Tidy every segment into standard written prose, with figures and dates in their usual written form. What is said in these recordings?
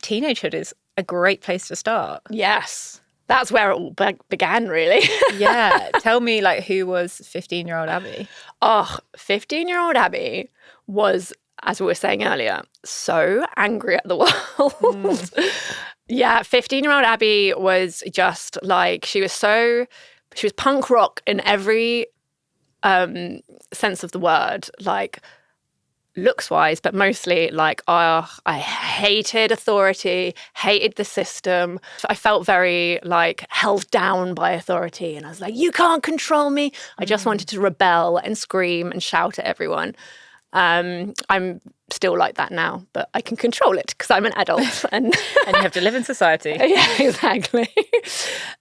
teenagehood is a great place to start. Yes. That's where it all began, really. Yeah. Tell me, like, who was 15-year-old Abi? Oh, 15-year-old Abi was, as we were saying earlier, so angry at the world. Yeah, 15-year-old Abi was just like, she was punk rock in every sense of the word, like looks-wise, but mostly like, I hated authority, hated the system. I felt very like held down by authority, and I was like, you can't control me. I just wanted to rebel and scream and shout at everyone. I'm still like that now, but I can control it because I'm an adult and And you have to live in society. Yeah, exactly.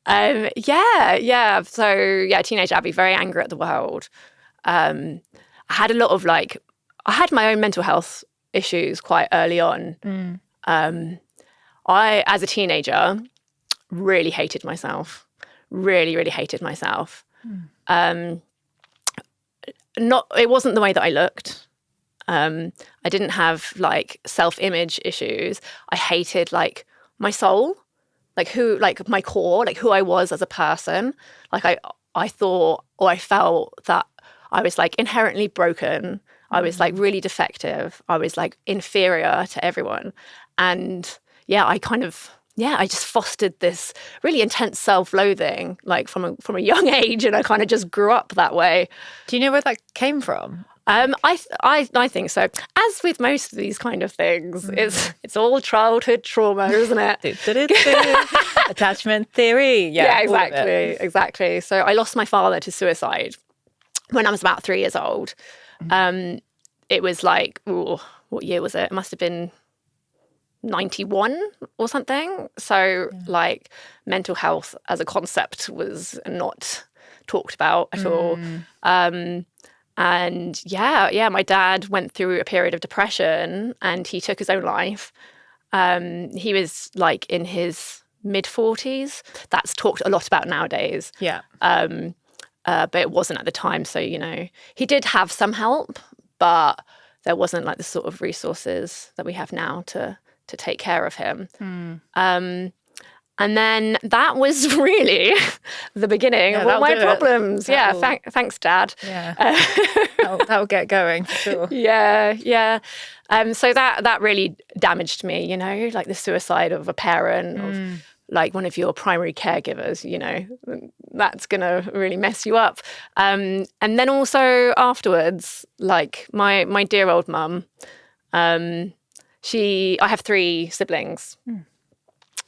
Yeah. So yeah, teenage Abi, very angry at the world. I had a lot of I had my own mental health issues quite early on. I, as a teenager, really hated myself. Really, really hated myself. It wasn't the way that I looked. I didn't have like self-image issues. I hated like my soul, like my core, like who I was as a person. Like I thought, or I felt that I was like inherently broken. I was like really defective. I was like inferior to everyone. And yeah, I just fostered this really intense self-loathing, like from a young age, and I kind of just grew up that way. Do you know where that came from? I think so. As with most of these kind of things, it's all childhood trauma, isn't it? Attachment theory. Yeah, exactly. So I lost my father to suicide when I was about 3 years old. It was like, what year was it? It must have been 91 or something. So like mental health as a concept was not talked about at all. And yeah, my dad went through a period of depression and he took his own life. He was like in his mid-40s. That's talked a lot about nowadays. Yeah. But it wasn't at the time. So, he did have some help, but there wasn't like the sort of resources that we have now to take care of him. And then that was really the beginning of all my problems. Thanks, Dad. Yeah, that'll get going for sure. Yeah. So that really damaged me, like the suicide of a parent, of like one of your primary caregivers, that's going to really mess you up. And then also afterwards, like my dear old mum, I have 3 siblings.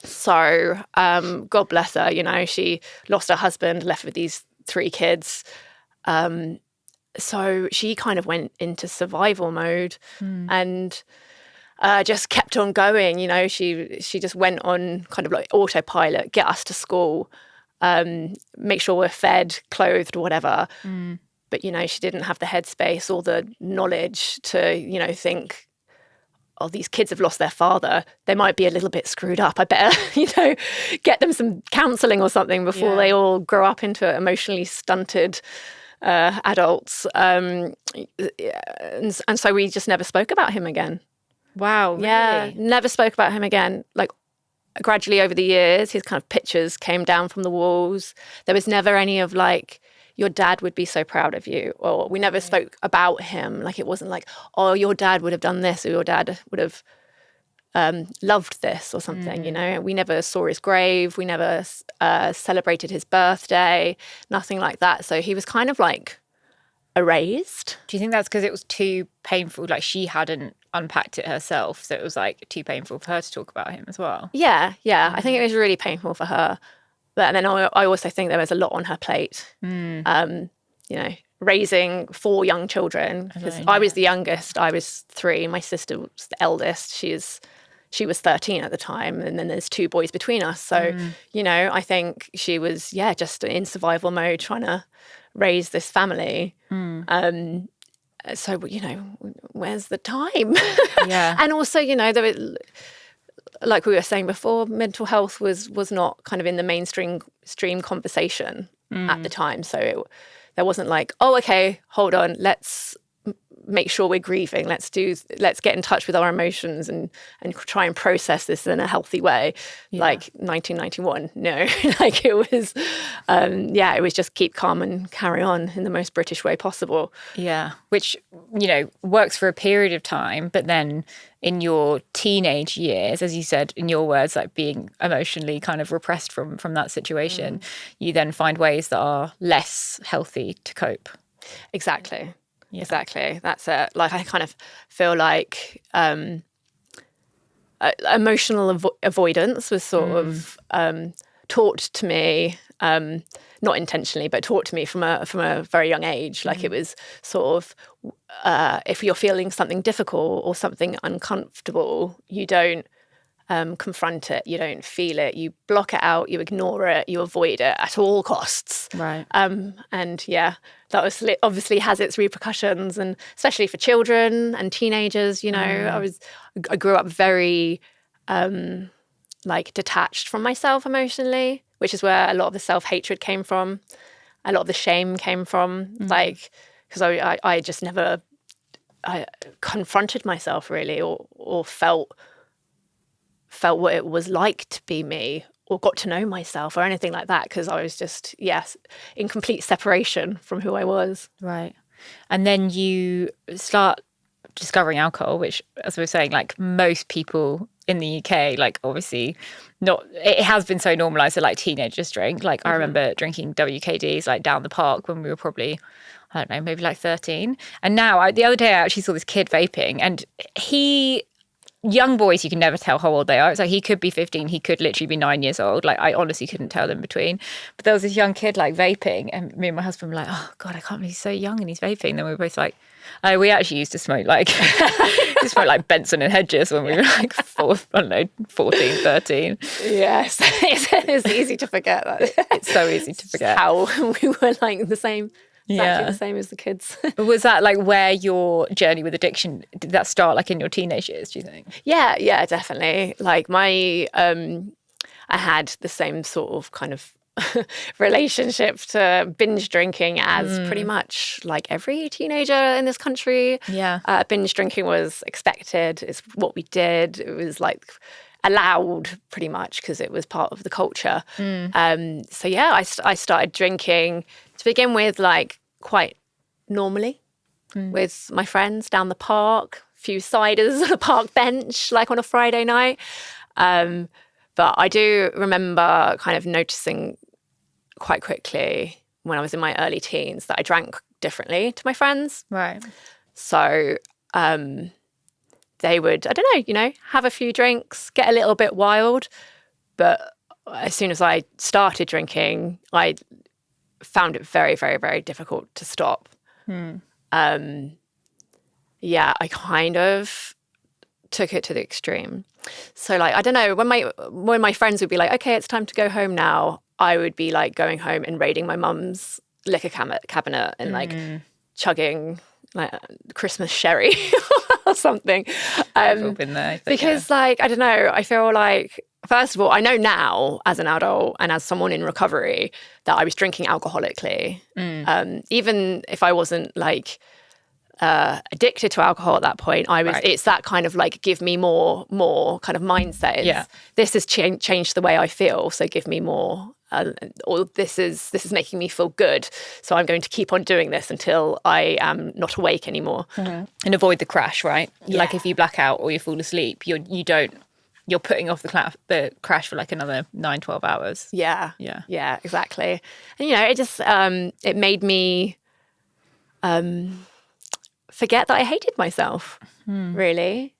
So God bless her, she lost her husband, left with these 3 kids. So she kind of went into survival mode and just kept on going. She just went on kind of like autopilot, get us to school, make sure we're fed, clothed, whatever. But, she didn't have the headspace or the knowledge to, think, oh, these kids have lost their father. They might be a little bit screwed up. I better, get them some counselling or something before they all grow up into emotionally stunted adults. And so we just never spoke about him again. Wow, really? Yeah, never spoke about him again. Like gradually over the years, his kind of pictures came down from the walls. There was never any of like, your dad would be so proud of you, or we never spoke about him. Like it wasn't like, oh, your dad would have done this, or your dad would have loved this or something, We never saw his grave. We never celebrated his birthday, nothing like that. So he was kind of like erased. Do you think that's because it was too painful? Like she hadn't unpacked it herself, so it was like too painful for her to talk about him as well? Yeah. I think it was really painful for her. But then I also think there was a lot on her plate, raising 4 young children. Because I was the youngest, I was 3. My sister was the eldest. She was 13 at the time, and then there's 2 boys between us. So, I think she was, just in survival mode, trying to raise this family. So, where's the time? Yeah. And also, there was, like we were saying before, mental health was not kind of in the mainstream conversation at the time. So there wasn't like, oh, okay, hold on, let's make sure we're grieving. Let's get in touch with our emotions and try and process this in a healthy way. Yeah. Like 1991, no, like it was, it was just keep calm and carry on in the most British way possible. Yeah, which, works for a period of time, but then in your teenage years, as you said, in your words, like being emotionally kind of repressed from that situation, you then find ways that are less healthy to cope. Exactly. Yeah. Exactly. That's it. Like, I kind of feel like emotional avoidance was sort of taught to me, not intentionally, but taught to me from a very young age. Like, it was sort of, if you're feeling something difficult or something uncomfortable, you don't confront it, you don't feel it, you block it out, you ignore it, you avoid it at all costs. Right. And yeah, that was obviously has its repercussions, and especially for children and teenagers. I grew up very detached from myself emotionally, which is where a lot of the self-hatred came from, a lot of the shame came from, because I just never confronted myself really, or felt what it was like to be me, or got to know myself or anything like that, because I was just, in complete separation from who I was. Right. And then you start discovering alcohol, which, as we were saying, like most people in the UK, like obviously not, it has been so normalised that like teenagers drink. Like I remember drinking WKDs like down the park when we were probably, I don't know, maybe like 13. And now, the other day I actually saw this kid vaping, and young boys, you can never tell how old they are. It's like he could be 15, he could literally be 9 years old. Like I honestly couldn't tell them between. But there was this young kid like vaping, and me and my husband were like, oh God, I can't believe he's so young and he's vaping. Then we were both like, oh, we actually used to smoke like Benson and Hedges when we were like 14, 13. Yes, it's easy to forget that. It's so easy to forget. How we were like the same. Exactly the same as the kids. Was that like where your journey with addiction, did that start like in your teenage years, do you think? Yeah, definitely. Like I had the same sort of kind of relationship to binge drinking as pretty much like every teenager in this country. Yeah. Binge drinking was expected. It's what we did. It was like allowed pretty much because it was part of the culture. So yeah, I started drinking to begin with, like quite normally with my friends down the park, a few ciders on a park bench, like on a Friday night. But I do remember kind of noticing quite quickly when I was in my early teens that I drank differently to my friends. Right. So they would, I don't know, have a few drinks, get a little bit wild. But as soon as I started drinking, I found it very, very, very difficult to stop. I kind of took it to the extreme. So like, I don't know, when my friends would be like, okay, it's time to go home now, I would be like going home and raiding my mum's liquor cabinet and like chugging like Christmas sherry or something. I've all been there. Because like, I don't know, I feel like, first of all, I know now as an adult and as someone in recovery that I was drinking alcoholically. Even if I wasn't like addicted to alcohol at that point, I was. Right. It's that kind of like give me more kind of mindset. This has changed the way I feel, so give me more. Or this is making me feel good, so I'm going to keep on doing this until I am not awake anymore. And avoid the crash, right? Yeah. Like if you black out or you fall asleep, you're putting off the crash for like another 9-12 hours. Yeah, exactly. And it just it made me forget that I hated myself, really.